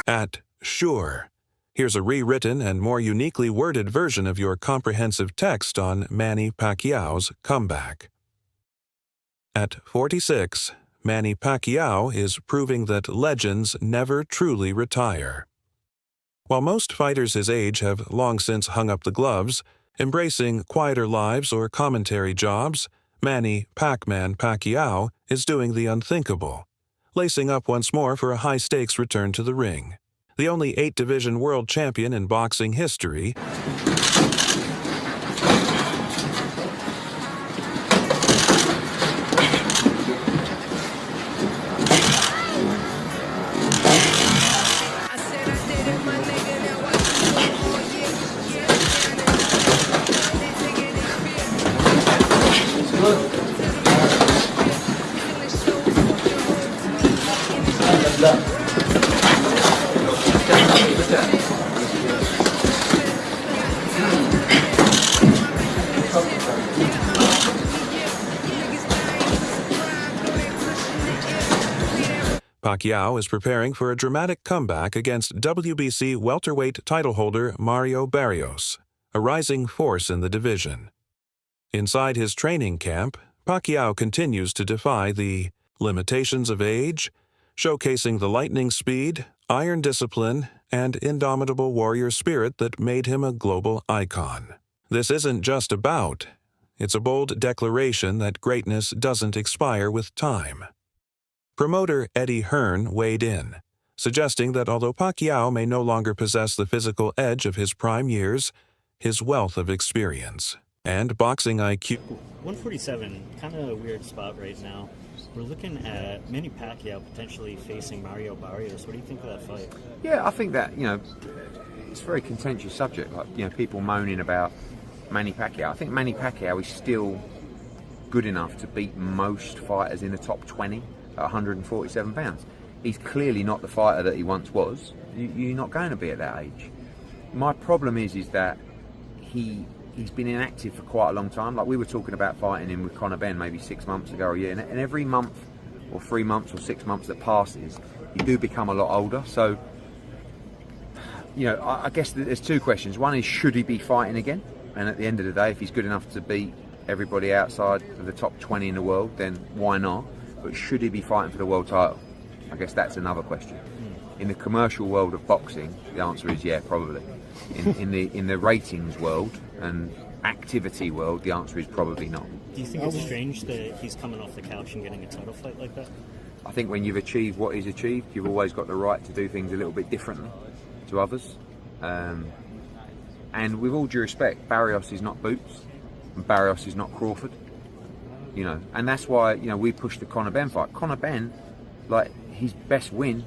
At Sure. Here's a rewritten and more uniquely worded version of your comprehensive text on Manny Pacquiao's comeback. At 46, Manny Pacquiao is proving that legends never truly retire. While most fighters his age have long since hung up the gloves, embracing quieter lives or commentary jobs, Manny "PacMan" Pacquiao is doing the unthinkable, lacing up once more for a high-stakes return to the ring. The only 8-division world champion in boxing history, Pacquiao is preparing for a dramatic comeback against WBC welterweight title holder Mario Barrios, a rising force in the division. Inside his training camp, Pacquiao continues to defy the limitations of age, showcasing the lightning speed, iron discipline, and indomitable warrior spirit that made him a global icon. This isn't just a bout. It's a bold declaration that greatness doesn't expire with time. Promoter Eddie Hearn weighed in, suggesting that although Pacquiao may no longer possess the physical edge of his prime years, his wealth of experience and boxing IQ. 147, kind of a weird spot right now. We're looking at Manny Pacquiao potentially facing Mario Barrios. What do you think of that fight? Yeah, I think that, it's a very contentious subject. Like, people moaning about Manny Pacquiao. I think Manny Pacquiao is still good enough to beat most fighters in the top 20 at 147 pounds. He's clearly not the fighter that he once was. You're not going to be at that age. My problem is that he's been inactive for quite a long time. Like, we were talking about fighting him with Conor Benn maybe 6 months ago or a year, and every month or 3 months or 6 months that passes, you do become a lot older. So, I guess there's two questions. One is, should he be fighting again? And at the end of the day, if he's good enough to beat everybody outside of the top 20 in the world, then why not? But should he be fighting for the world title? I guess that's another question. In the commercial world of boxing, the answer is yeah, probably. In the ratings world and activity world, the answer is probably not. Do you think it's strange that he's coming off the couch and getting a title fight like that? I think when you've achieved what he's achieved, you've always got the right to do things a little bit differently to others. And with all due respect, Barrios is not Boots, and Barrios is not Crawford. And that's why we pushed the Conor Benn fight. Conor Benn, like, his best win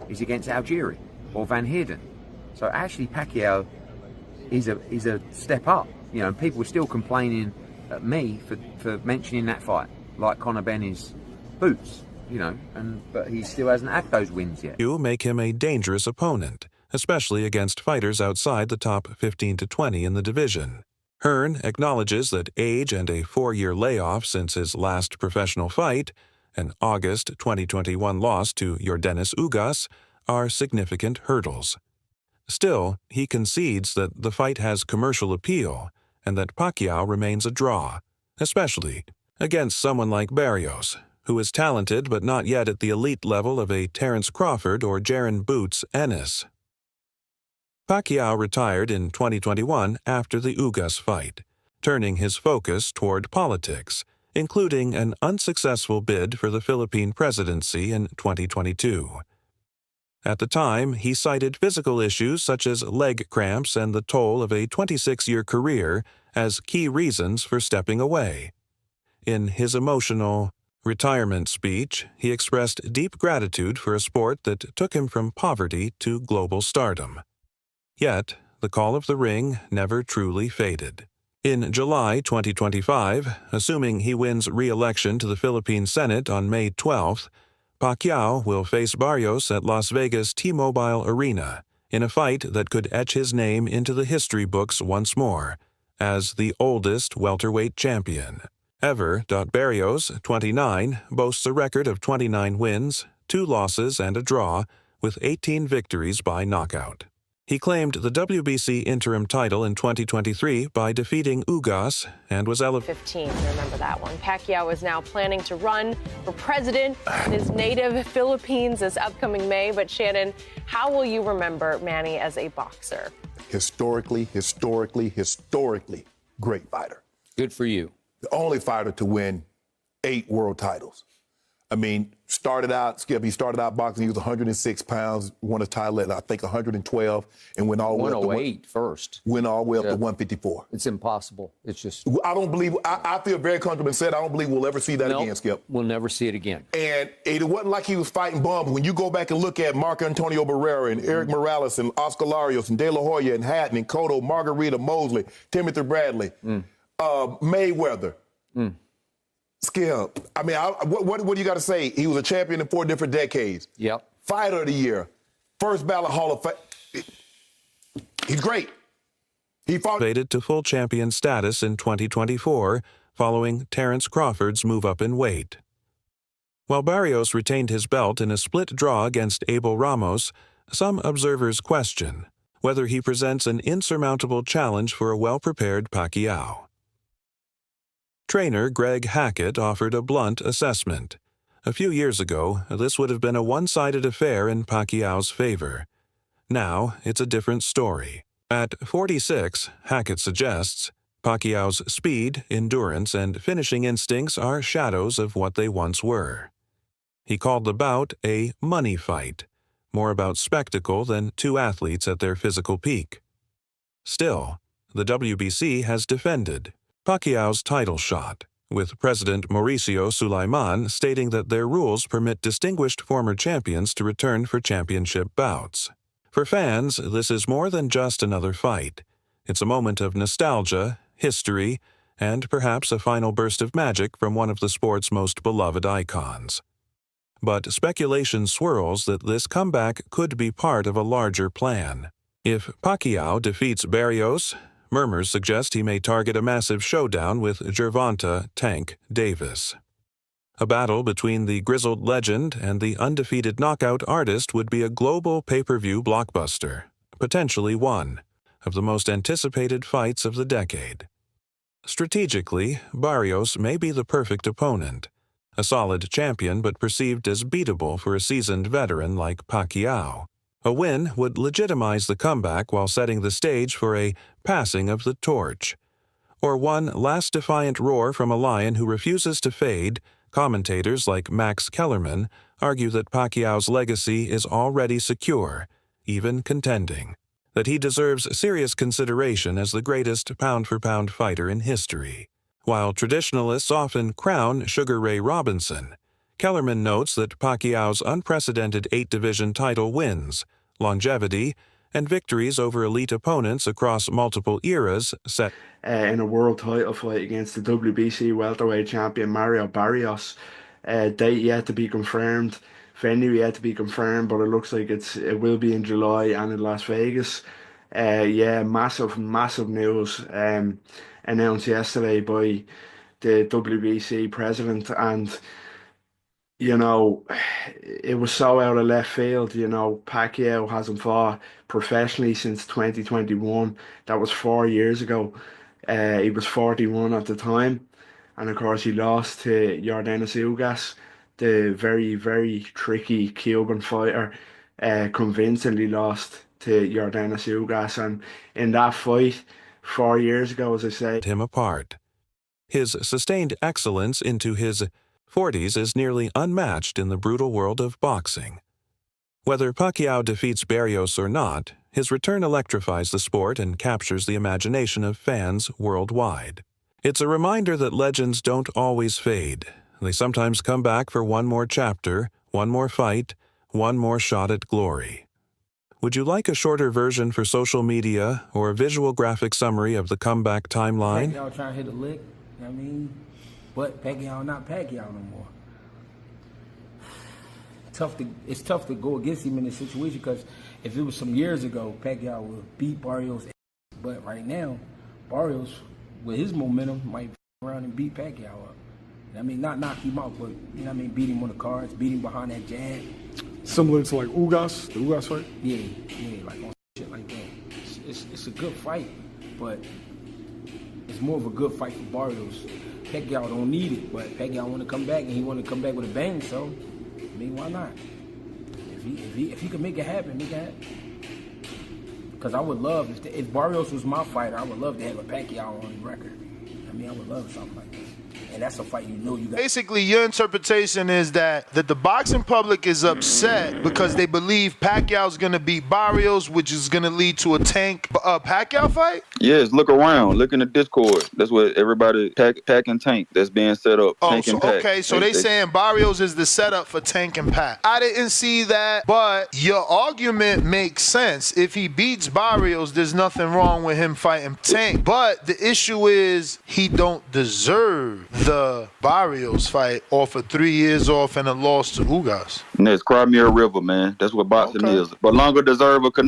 is against Algieri or Van Heerden. So actually Pacquiao is a step up. And people were still complaining at me for mentioning that fight, like Conor Benn is Boots. But he still hasn't had those wins yet. You make him a dangerous opponent, especially against fighters outside the top 15 to 20 in the division. Hearn acknowledges that age and a 4-year layoff since his last professional fight, an August 2021 loss to Yordenis Ugas, are significant hurdles. Still, he concedes that the fight has commercial appeal and that Pacquiao remains a draw, especially against someone like Barrios, who is talented but not yet at the elite level of a Terence Crawford or Jaron Boots Ennis. Pacquiao retired in 2021 after the Ugas fight, turning his focus toward politics, including an unsuccessful bid for the Philippine presidency in 2022. At the time, he cited physical issues such as leg cramps and the toll of a 26-year career as key reasons for stepping away. In his emotional retirement speech, he expressed deep gratitude for a sport that took him from poverty to global stardom. Yet, the call of the ring never truly faded. In July 2025, assuming he wins re-election to the Philippine Senate on May 12th, Pacquiao will face Barrios at Las Vegas T-Mobile Arena in a fight that could etch his name into the history books once more as the oldest welterweight champion. Barrios, 29, boasts a record of 29 wins, 2 losses, and a draw, with 18 victories by knockout. He claimed the WBC interim title in 2023 by defeating Ugas and was elevated. 15, remember that one. Pacquiao is now planning to run for president in his native Philippines this upcoming May. But Shannon, how will you remember Manny as a boxer? Historically great fighter. Good for you. The only fighter to win 8 world titles. I mean, Skip, he started out boxing, he was 106 pounds, won a title at, I think, 112, and went all the way up to 108 first. Went all the way up to 154. It's impossible. It's just... I don't believe, I feel very comfortable and said I don't believe we'll ever see that again, Skip. We'll never see it again. And it wasn't like he was fighting bums. When you go back and look at Marco Antonio Barrera and Eric Morales and Oscar Larios and De La Hoya and Hatton and Cotto, Margarita, Mosley, Timothy Bradley, Mayweather, Skip. I mean, what do you got to say? He was a champion in 4 different decades. Yep. Fighter of the year. First ballot Hall of Fame. He's great. He fought elevated to full champion status in 2024 following Terrence Crawford's move up in weight. While Barrios retained his belt in a split draw against Abel Ramos, some observers question whether he presents an insurmountable challenge for a well-prepared Pacquiao. Trainer Greg Hackett offered a blunt assessment. A few years ago, this would have been a one-sided affair in Pacquiao's favor. Now, it's a different story. At 46, Hackett suggests, Pacquiao's speed, endurance, and finishing instincts are shadows of what they once were. He called the bout a money fight, more about spectacle than 2 athletes at their physical peak. Still, the WBC has defended Pacquiao's title shot, with President Mauricio Sulaiman stating that their rules permit distinguished former champions to return for championship bouts. For fans, this is more than just another fight. It's a moment of nostalgia, history, and perhaps a final burst of magic from one of the sport's most beloved icons. But speculation swirls that this comeback could be part of a larger plan. If Pacquiao defeats Barrios, murmurs suggest he may target a massive showdown with Gervonta "Tank" Davis. A battle between the grizzled legend and the undefeated knockout artist would be a global pay-per-view blockbuster, potentially one of the most anticipated fights of the decade. Strategically, Barrios may be the perfect opponent, a solid champion but perceived as beatable for a seasoned veteran like Pacquiao. A win would legitimize the comeback while setting the stage for a passing of the torch. Or one last defiant roar from a lion who refuses to fade. Commentators like Max Kellerman argue that Pacquiao's legacy is already secure, even contending, that he deserves serious consideration as the greatest pound-for-pound fighter in history. While traditionalists often crown Sugar Ray Robinson, Kellerman notes that Pacquiao's unprecedented 8-division title wins, longevity, and victories over elite opponents across multiple eras set in a world title fight against the WBC welterweight champion Mario Barrios. Date yet to be confirmed, venue yet to be confirmed, but it looks like it will be in July and in Las Vegas. Massive news announced yesterday by the WBC president, and you know, it was so out of left field. You know, Pacquiao hasn't fought professionally since 2021. That was 4 years ago. He was 41 at the time. And of course, he lost to Yordenis Ugas, the very, very tricky Cuban fighter. Convincingly lost to Yordenis Ugas. And in that fight, 4 years ago, as I say, him apart. His sustained excellence into his 40s is nearly unmatched in the brutal world of boxing. Whether Pacquiao defeats Barrios or not, his return electrifies the sport and captures the imagination of fans worldwide. It's a reminder that legends don't always fade. They sometimes come back for one more chapter, one more fight, one more shot at glory. Would you like a shorter version for social media or a visual graphic summary of the comeback timeline? Pacquiao trying to hit a lick, you know what I mean? But Pacquiao not Pacquiao no more. It's tough to go against him in this situation, because if it was some years ago, Pacquiao would beat Barrios. But right now, Barrios, with his momentum, might around and beat Pacquiao up. I mean, not knock him out, but you know what I mean, beat him on the cards, beat him behind that jab. Similar to like Ugas, the Ugas fight? Yeah, like on shit like that. It's a good fight, but it's more of a good fight for Barrios. Pacquiao don't need it, but Pacquiao want to come back, and he want to come back with a bang, so, I mean, why not? If he could make it happen, make it happen. Because I would love, if Barrios was my fighter, I would love to have a Pacquiao on the record. I mean, I would love something like that. And that's a fight you got. Basically, your interpretation is that the boxing public is upset because they believe Pacquiao's going to beat Barrios, which is going to lead to a Tank Pacquiao fight? Yes, look around. Look in the Discord. That's what everybody, Pac and Tank, that's being set up. Oh, Tank so, and Pac. okay, so they saying Barrios is the setup for Tank and Pac. I didn't see that, but your argument makes sense. If he beats Barrios, there's nothing wrong with him fighting Tank. But the issue is he don't deserve the Barrios fight off of 3 years off and a loss to Ugas. And that's Crimea River, man. That's what boxing is. But longer deserve a